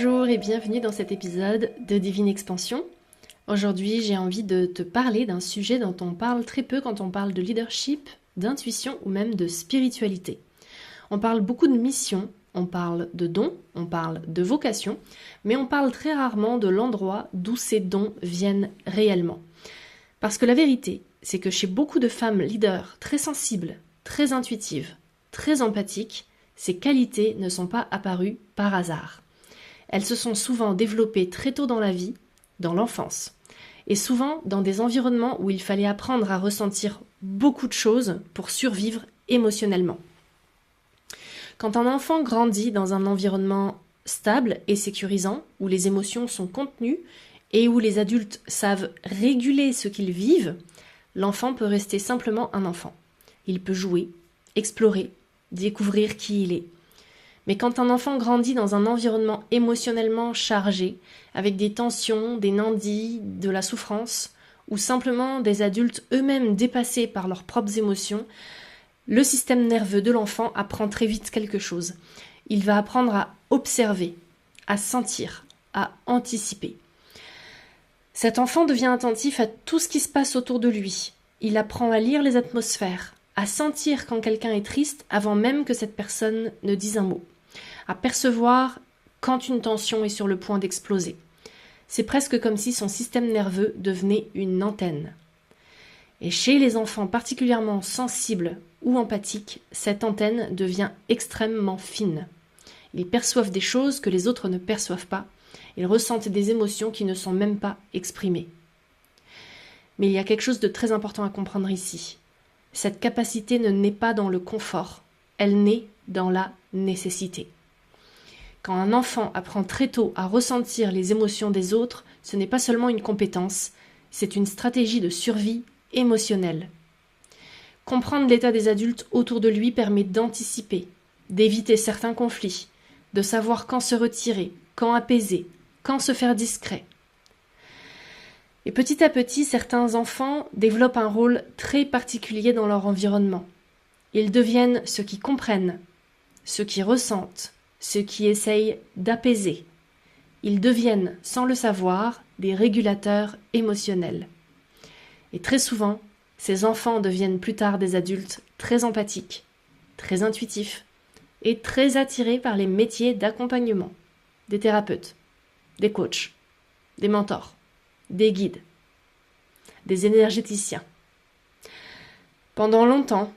Bonjour et bienvenue dans cet épisode de Divine Expansion. Aujourd'hui, j'ai envie de te parler d'un sujet dont on parle très peu quand on parle de leadership, d'intuition ou même de spiritualité. On parle beaucoup de mission, on parle de dons, on parle de vocation, mais on parle très rarement de l'endroit d'où ces dons viennent réellement. Parce que la vérité, c'est que chez beaucoup de femmes leaders très sensibles, très intuitives, très empathiques, ces qualités ne sont pas apparues par hasard. Elles se sont souvent développées très tôt dans la vie, dans l'enfance, et souvent dans des environnements où il fallait apprendre à ressentir beaucoup de choses pour survivre émotionnellement. Quand un enfant grandit dans un environnement stable et sécurisant, où les émotions sont contenues et où les adultes savent réguler ce qu'ils vivent, l'enfant peut rester simplement un enfant. Il peut jouer, explorer, découvrir qui il est. Mais quand un enfant grandit dans un environnement émotionnellement chargé, avec des tensions, des non-dits, de la souffrance, ou simplement des adultes eux-mêmes dépassés par leurs propres émotions, le système nerveux de l'enfant apprend très vite quelque chose. Il va apprendre à observer, à sentir, à anticiper. Cet enfant devient attentif à tout ce qui se passe autour de lui. Il apprend à lire les atmosphères, à sentir quand quelqu'un est triste avant même que cette personne ne dise un mot, à percevoir quand une tension est sur le point d'exploser. C'est presque comme si son système nerveux devenait une antenne. Et chez les enfants particulièrement sensibles ou empathiques, cette antenne devient extrêmement fine. Ils perçoivent des choses que les autres ne perçoivent pas. Ils ressentent des émotions qui ne sont même pas exprimées. Mais il y a quelque chose de très important à comprendre ici. Cette capacité ne naît pas dans le confort, elle naît dans la nécessité. Quand un enfant apprend très tôt à ressentir les émotions des autres, ce n'est pas seulement une compétence, c'est une stratégie de survie émotionnelle. Comprendre l'état des adultes autour de lui permet d'anticiper, d'éviter certains conflits, de savoir quand se retirer, quand apaiser, quand se faire discret. Et petit à petit, certains enfants développent un rôle très particulier dans leur environnement. Ils deviennent ceux qui comprennent, ceux qui ressentent, ceux qui essayent d'apaiser. Ils deviennent, sans le savoir, des régulateurs émotionnels. Et très souvent, ces enfants deviennent plus tard des adultes très empathiques, très intuitifs et très attirés par les métiers d'accompagnement, des thérapeutes, des coachs, des mentors, des guides, des énergéticiens. Pendant longtemps,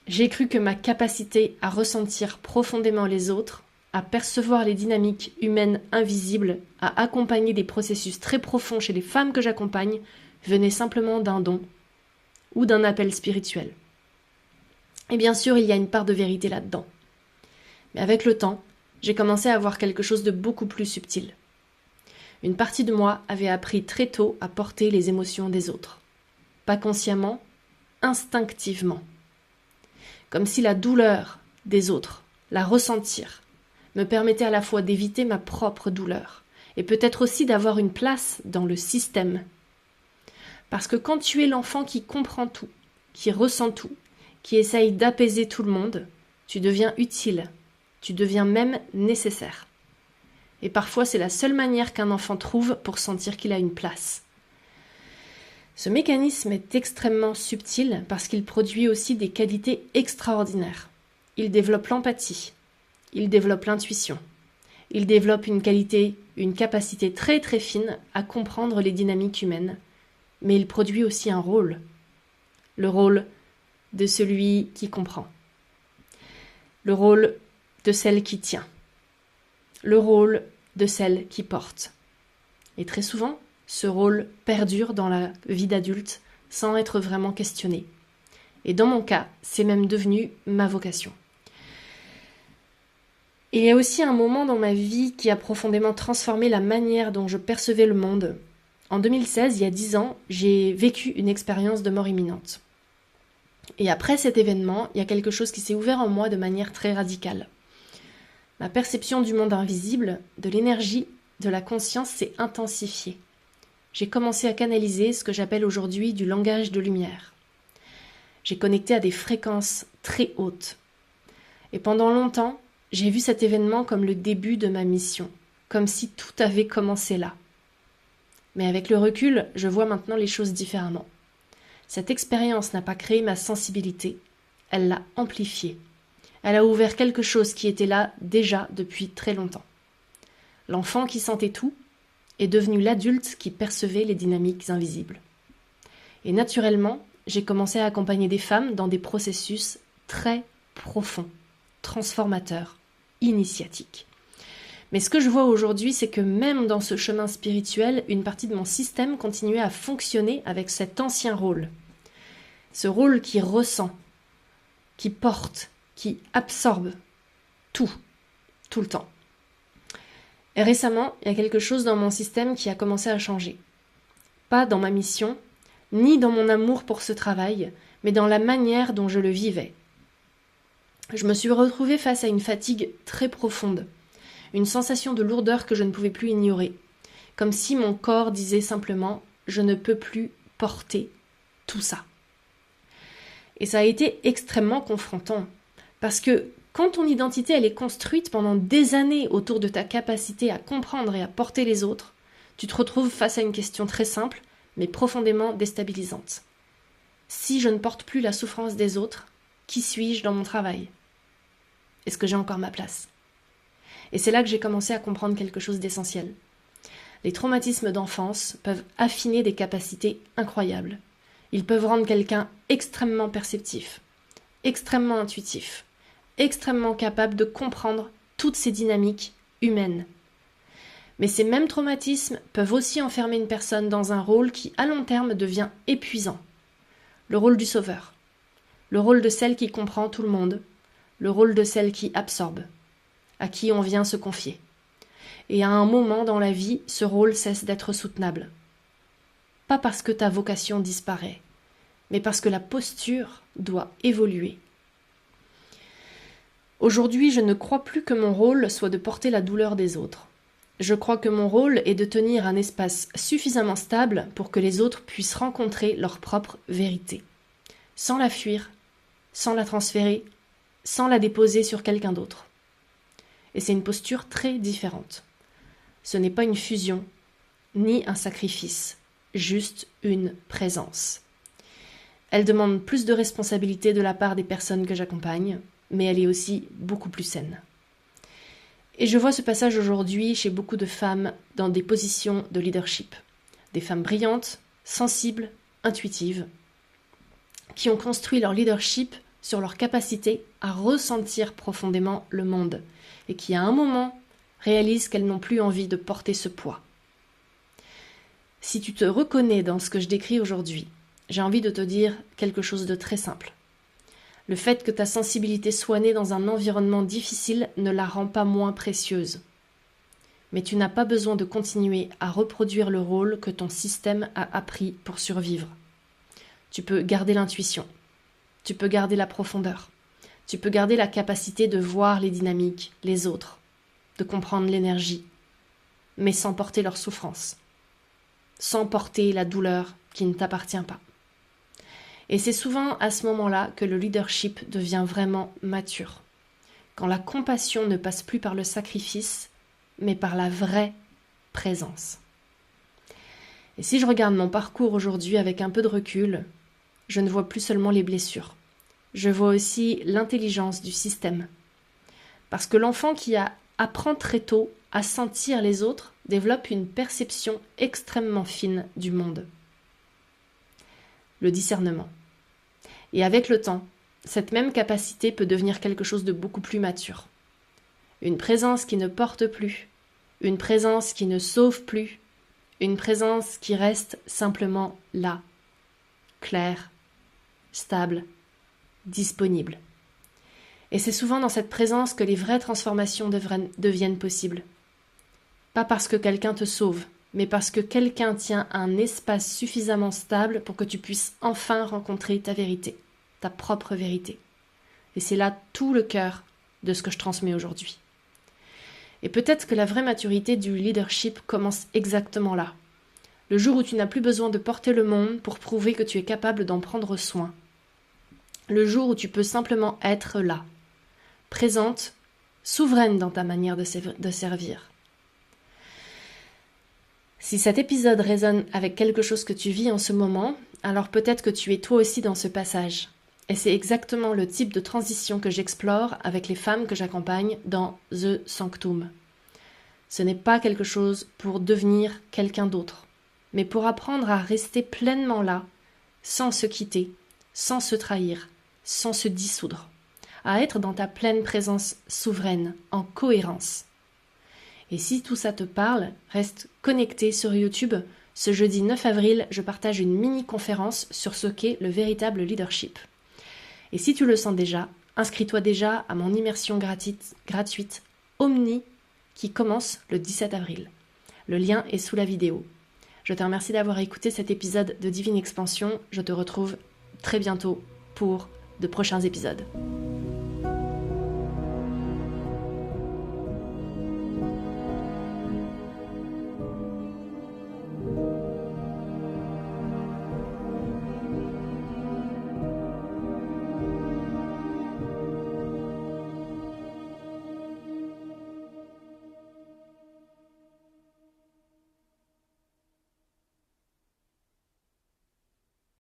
j'ai cru que ma capacité à ressentir profondément les autres, à percevoir les dynamiques humaines invisibles, à accompagner des processus très profonds chez les femmes que j'accompagne, venait simplement d'un don ou d'un appel spirituel. Et bien sûr, il y a une part de vérité là-dedans. Mais avec le temps, j'ai commencé à voir quelque chose de beaucoup plus subtil. Une partie de moi avait appris très tôt à porter les émotions des autres. Pas consciemment, instinctivement. Comme si la douleur des autres, la ressentir, me permettait à la fois d'éviter ma propre douleur et peut-être aussi d'avoir une place dans le système. Parce que quand tu es l'enfant qui comprend tout, qui ressent tout, qui essaye d'apaiser tout le monde, tu deviens utile, tu deviens même nécessaire. Et parfois, c'est la seule manière qu'un enfant trouve pour sentir qu'il a une place. Ce mécanisme est extrêmement subtil parce qu'il produit aussi des qualités extraordinaires. Il développe l'empathie, il développe l'intuition, il développe une capacité très très fine à comprendre les dynamiques humaines, mais il produit aussi un rôle, le rôle de celui qui comprend, le rôle de celle qui tient, le rôle de celle qui porte. Et très souvent, ce rôle perdure dans la vie d'adulte sans être vraiment questionné. Et dans mon cas, c'est même devenu ma vocation. Et il y a aussi un moment dans ma vie qui a profondément transformé la manière dont je percevais le monde. En 2016, il y a 10 ans, j'ai vécu une expérience de mort imminente. Et après cet événement, il y a quelque chose qui s'est ouvert en moi de manière très radicale. Ma perception du monde invisible, de l'énergie, de la conscience s'est intensifiée. J'ai commencé à canaliser ce que j'appelle aujourd'hui du langage de lumière. J'ai connecté à des fréquences très hautes. Et pendant longtemps, j'ai vu cet événement comme le début de ma mission. comme si tout avait commencé là. Mais avec le recul, je vois maintenant les choses différemment. Cette expérience n'a pas créé ma sensibilité, elle l'a amplifiée. Elle a ouvert quelque chose qui était là déjà depuis très longtemps. L'enfant qui sentait tout est devenu l'adulte qui percevait les dynamiques invisibles. Et naturellement, j'ai commencé à accompagner des femmes dans des processus très profonds, transformateurs, initiatiques. Mais ce que je vois aujourd'hui, c'est que même dans ce chemin spirituel, une partie de mon système continuait à fonctionner avec cet ancien rôle. Ce rôle qui ressent, qui porte, qui absorbe tout le temps. Et récemment, il y a quelque chose dans mon système qui a commencé à changer. Pas dans ma mission, ni dans mon amour pour ce travail, mais dans la manière dont je le vivais. Je me suis retrouvée face à une fatigue très profonde, une sensation de lourdeur que je ne pouvais plus ignorer, comme si mon corps disait simplement « je ne peux plus porter tout ça ». Et ça a été extrêmement confrontant, parce que quand ton identité elle est construite pendant des années autour de ta capacité à comprendre et à porter les autres, tu te retrouves face à une question très simple, mais profondément déstabilisante. Si je ne porte plus la souffrance des autres, qui suis-je dans mon travail ? Est-ce que j'ai encore ma place ? Et c'est là que j'ai commencé à comprendre quelque chose d'essentiel. Les traumatismes d'enfance peuvent affiner des capacités incroyables. Ils peuvent rendre quelqu'un extrêmement perceptif, extrêmement intuitif, extrêmement capable de comprendre toutes ces dynamiques humaines. Mais ces mêmes traumatismes peuvent aussi enfermer une personne dans un rôle qui, à long terme, devient épuisant. Le rôle du sauveur, le rôle de celle qui comprend tout le monde, le rôle de celle qui absorbe, à qui on vient se confier. Et à un moment dans la vie, ce rôle cesse d'être soutenable. Pas parce que ta vocation disparaît, mais parce que la posture doit évoluer. Aujourd'hui, je ne crois plus que mon rôle soit de porter la douleur des autres. Je crois que mon rôle est de tenir un espace suffisamment stable pour que les autres puissent rencontrer leur propre vérité, sans la fuir, sans la transférer, sans la déposer sur quelqu'un d'autre. Et c'est une posture très différente. Ce n'est pas une fusion, ni un sacrifice, juste une présence. Elle demande plus de responsabilité de la part des personnes que j'accompagne, mais elle est aussi beaucoup plus saine. Et je vois ce passage aujourd'hui chez beaucoup de femmes dans des positions de leadership. Des femmes brillantes, sensibles, intuitives, qui ont construit leur leadership sur leur capacité à ressentir profondément le monde et qui, à un moment, réalisent qu'elles n'ont plus envie de porter ce poids. Si tu te reconnais dans ce que je décris aujourd'hui, j'ai envie de te dire quelque chose de très simple. Le fait que ta sensibilité soit née dans un environnement difficile ne la rend pas moins précieuse. Mais tu n'as pas besoin de continuer à reproduire le rôle que ton système a appris pour survivre. Tu peux garder l'intuition, tu peux garder la profondeur, tu peux garder la capacité de voir les dynamiques, les autres, de comprendre l'énergie, mais sans porter leur souffrance, sans porter la douleur qui ne t'appartient pas. Et c'est souvent à ce moment-là que le leadership devient vraiment mature. Quand la compassion ne passe plus par le sacrifice, mais par la vraie présence. Et si je regarde mon parcours aujourd'hui avec un peu de recul, je ne vois plus seulement les blessures. Je vois aussi l'intelligence du système. Parce que l'enfant qui apprend très tôt à sentir les autres développe une perception extrêmement fine du monde. Le discernement. Et avec le temps, cette même capacité peut devenir quelque chose de beaucoup plus mature. Une présence qui ne porte plus, une présence qui ne sauve plus, une présence qui reste simplement là, claire, stable, disponible. Et c'est souvent dans cette présence que les vraies transformations deviennent possibles. Pas parce que quelqu'un te sauve, mais parce que quelqu'un tient un espace suffisamment stable pour que tu puisses enfin rencontrer ta vérité, ta propre vérité. Et c'est là tout le cœur de ce que je transmets aujourd'hui. Et peut-être que la vraie maturité du leadership commence exactement là. Le jour où tu n'as plus besoin de porter le monde pour prouver que tu es capable d'en prendre soin. Le jour où tu peux simplement être là, présente, souveraine dans ta manière de servir. Si cet épisode résonne avec quelque chose que tu vis en ce moment, alors peut-être que tu es toi aussi dans ce passage. Et c'est exactement le type de transition que j'explore avec les femmes que j'accompagne dans The Sanctum. Ce n'est pas quelque chose pour devenir quelqu'un d'autre, mais pour apprendre à rester pleinement là, sans se quitter, sans se trahir, sans se dissoudre, à être dans ta pleine présence souveraine, en cohérence. Et si tout ça te parle, reste connecté sur YouTube. Ce jeudi 9 avril, je partage une mini-conférence sur ce qu'est le véritable leadership. Et si tu le sens déjà, inscris-toi déjà à mon immersion gratuite Omni qui commence le 17 avril. Le lien est sous la vidéo. Je te remercie d'avoir écouté cet épisode de Divine Expansion. Je te retrouve très bientôt pour de prochains épisodes.